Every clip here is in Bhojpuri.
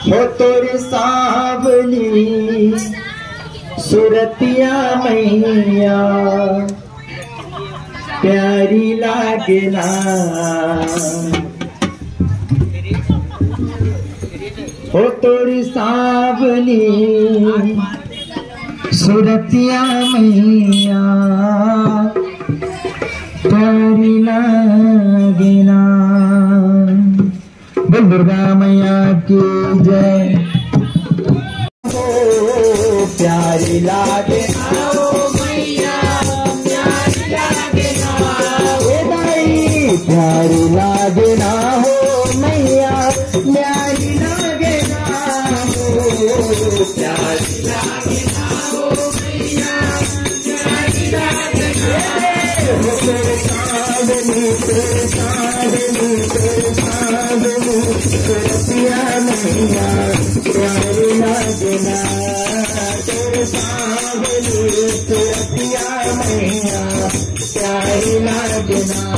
हो तोरे सावली सुरतिया मैया प्यारी लागे ना। हो तोरी सावली सुरतिया मैया प्यारी लागे ना। बोल दुर्गा मैया की जय। हो प्यारी लागे ना मैया प्यारी लागे ना। प्यारी लागे ना हो मैया प्यारी लागे ना हो। प्यारी लागे ना हो मैया प्यारी लागे ना। सावली सुरतिया मैया प्यारी लागे ना। तेरे सावली सुरतिया मैया प्यारी लागे ना।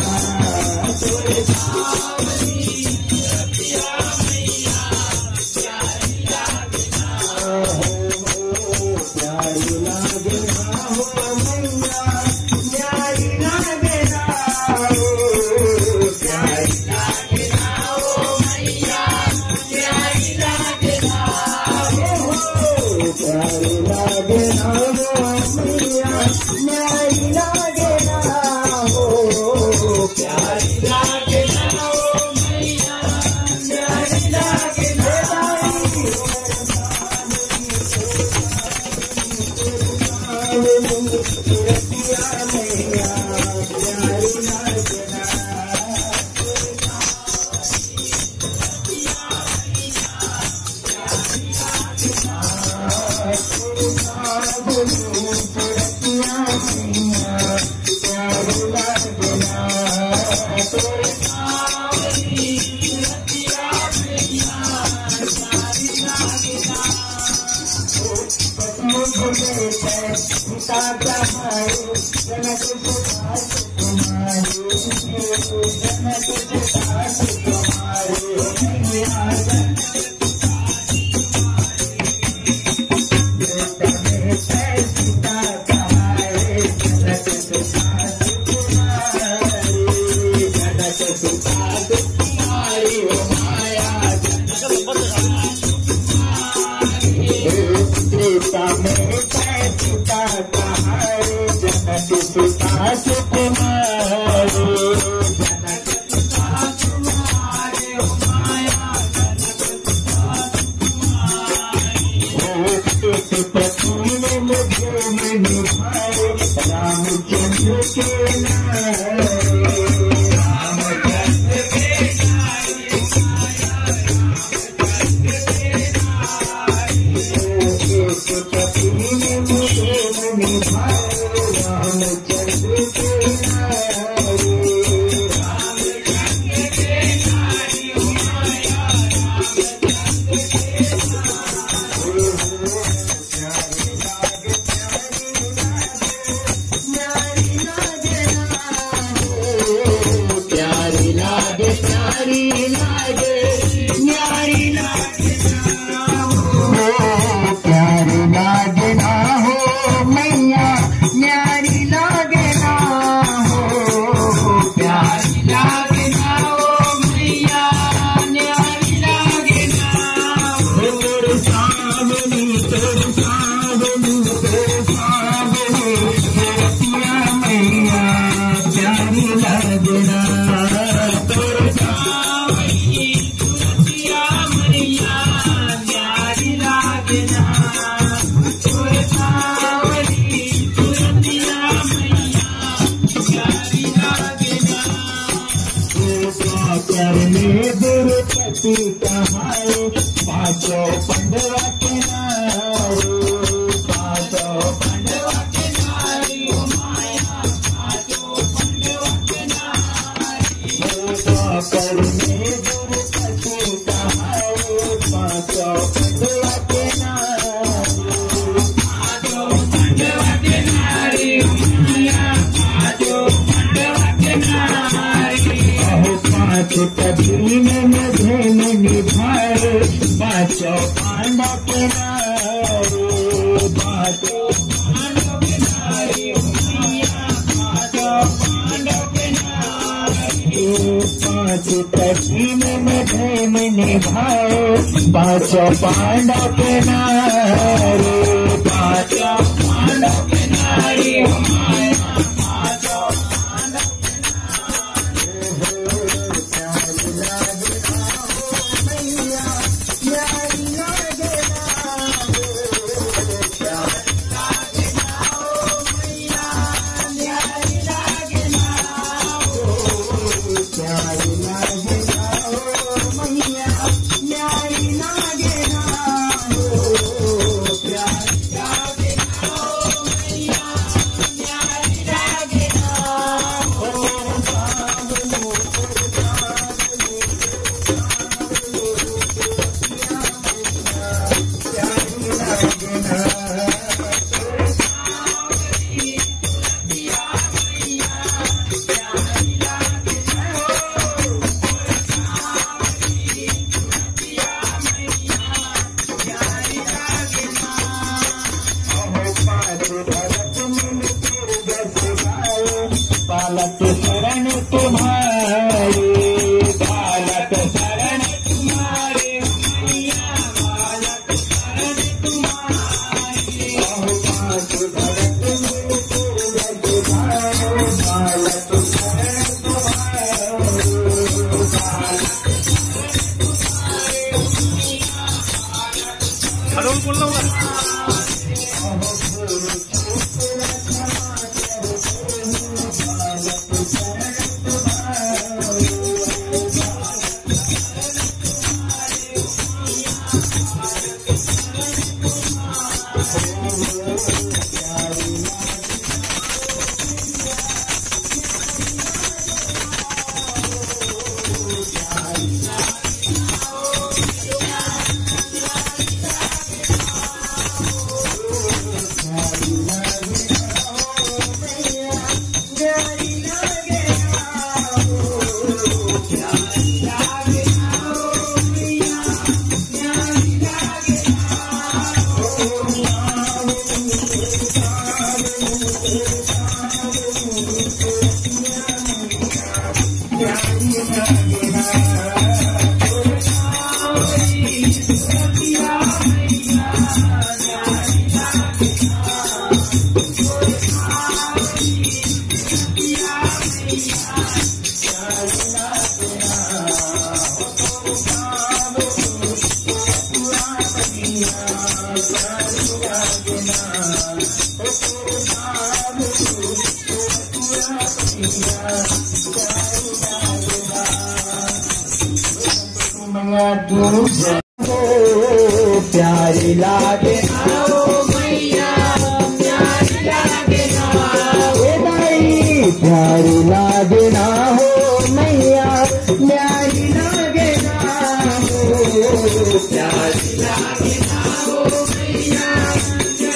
पांचों पांडव के नारे, पांचों पांडव के नारे, पांचों पांडव के नारे, पांच कठिन में धर्म निभाओ, पांचों पांडव के नारे, पांचों पांडव के नारे, पांचों पांडव के बालक शरण तुम्हारे, बालक शरण तुम्हारे, मैया बालक शरण तुम्हारे, पांच भरत बालक शरण तुम्हारे, प्यारी लागे मैया, प्यारी लागे प्यारी लागे ना हो मैया, प्यारी लागे ना हो, प्यारी लागे ना हो मैया,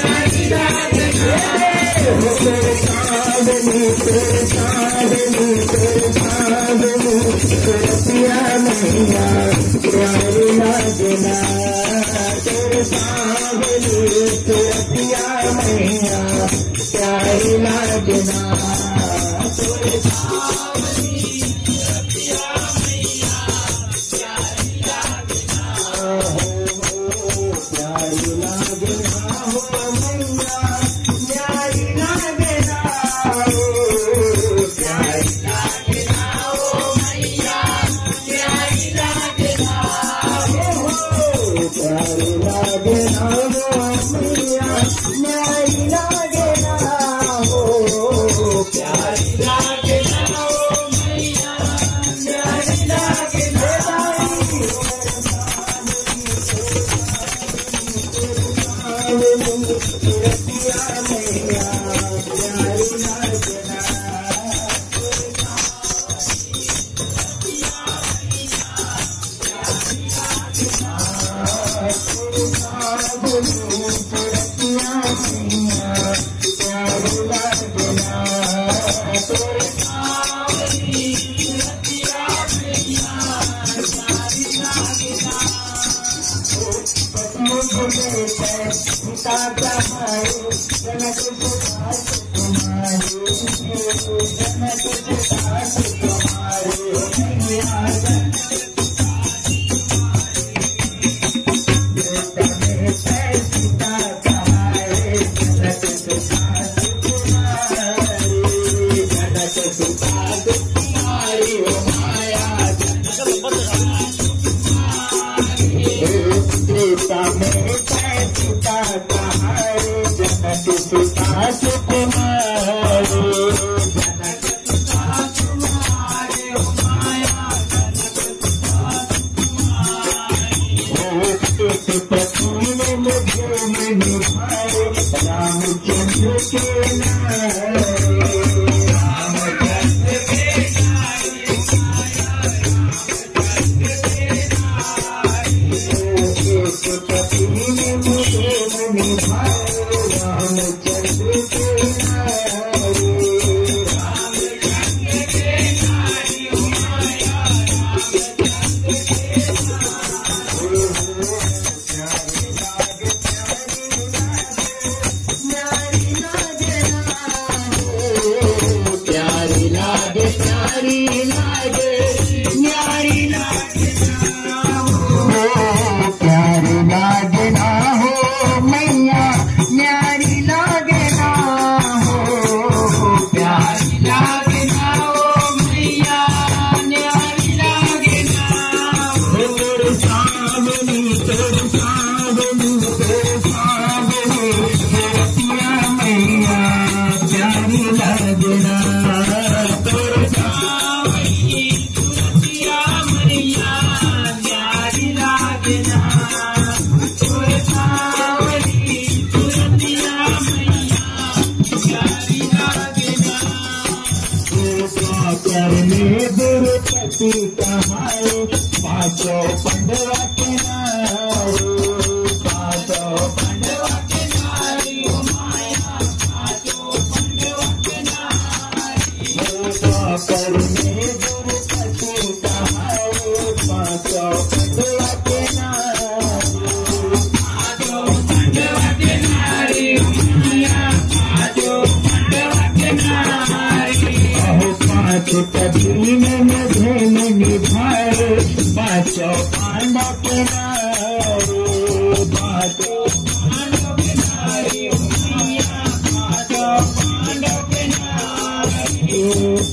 प्यारी लागे ना हो, चांदनी चांदनी चांदनी पिया मैया, प्यारी लागे ना तेरे सावली पिया मैया, प्यारी लागे ना तेरे सावली पिया मैया, प्यारी लागे ना प्यारी लागे ना हो मैया, प्यारी लागे ना प्यारी लागे ना हो मैया, प्यारी लागे ना प्यारी लागे ना हो मैया, प्यारी लागे ना हो, प्यारी लागे ना हो मैया, प्यारी लागे ना सीता कहाए जनक सुता तुम्हारे जनक सुता तुम्हारे मैया सीता कहाए जनक सुता तुम्हारे जनक सुता तुम्हारे माया सीता में सीता कहाए जनक सुता तुम्हारे जनक सुता तुम्हारे माया जनक सुता तुम्हारे इस पति ने मुझे निभाए रामचंद्र के नारे रामचंद्र के पति ने मुझे निभाए रामचंद्र के नारे रामचंद्र के नारी माया रामचंद्र के प्यारी लागे प्यारी लागे न्यारी लागे प्यारी लागे ना हो मैया न्यारी लागे ना हो प्यारी लागे ना हो मैया न्यारी लागे ना हो तोर सावनी तोर सावनी तोर सावनी रतिया मैया प्यारी लागे ना तोर सावनी रतिया मैया प्यारी लागे ना तोर सावनी रतिया मैया प्यारी लागे ना करने दुर्गति कहाए पाँचों पंडवा के नारे पाँचों पंडवा के नारी ओ माया पाँचों पंडवा के नारी करने दुर्गति कहाए पाँचों पंडवा के नारी पाँचों पंडवा के नारी ओ माया पाँचों पंडवा के नारी पाँच पति ने मुझे निभाए पाँचों पांडव के नारे पाँचों पांडव के नारी मैया पाँचों पांडव के नारी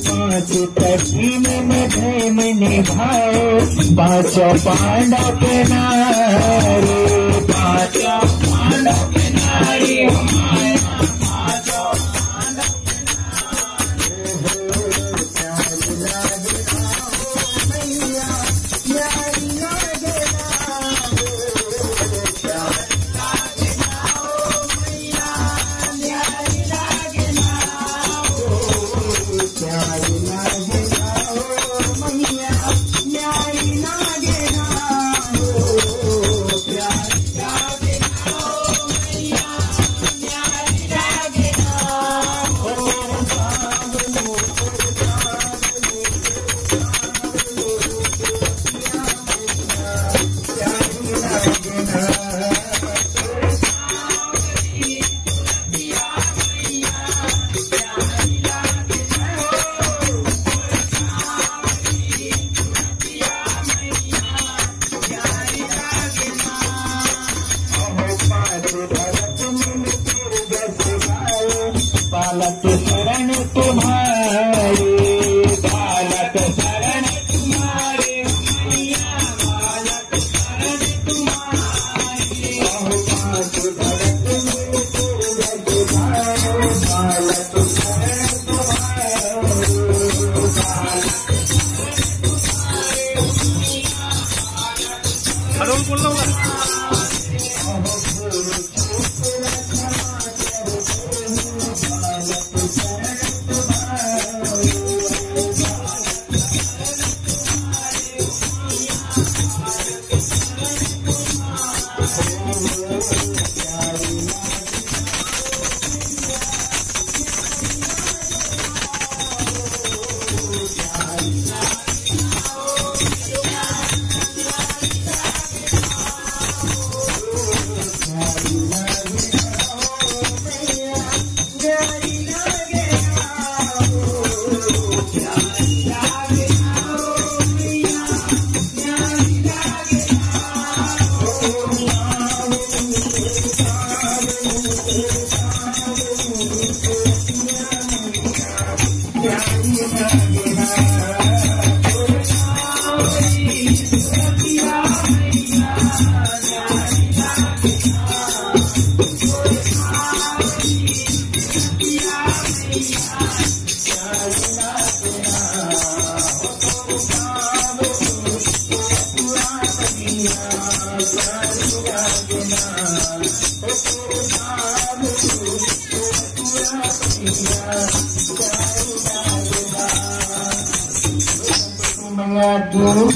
पाँच पति ने मुझे निभाए पाँचों पांडव के नारे पाँचों पांडव के नारी माया पाँचों पांडव के बालक शरण तुम्हारे बालक शरण तुम्हारे मैया बालक शरण तुम्हारे पाँच भरत बालक शरण Mengadu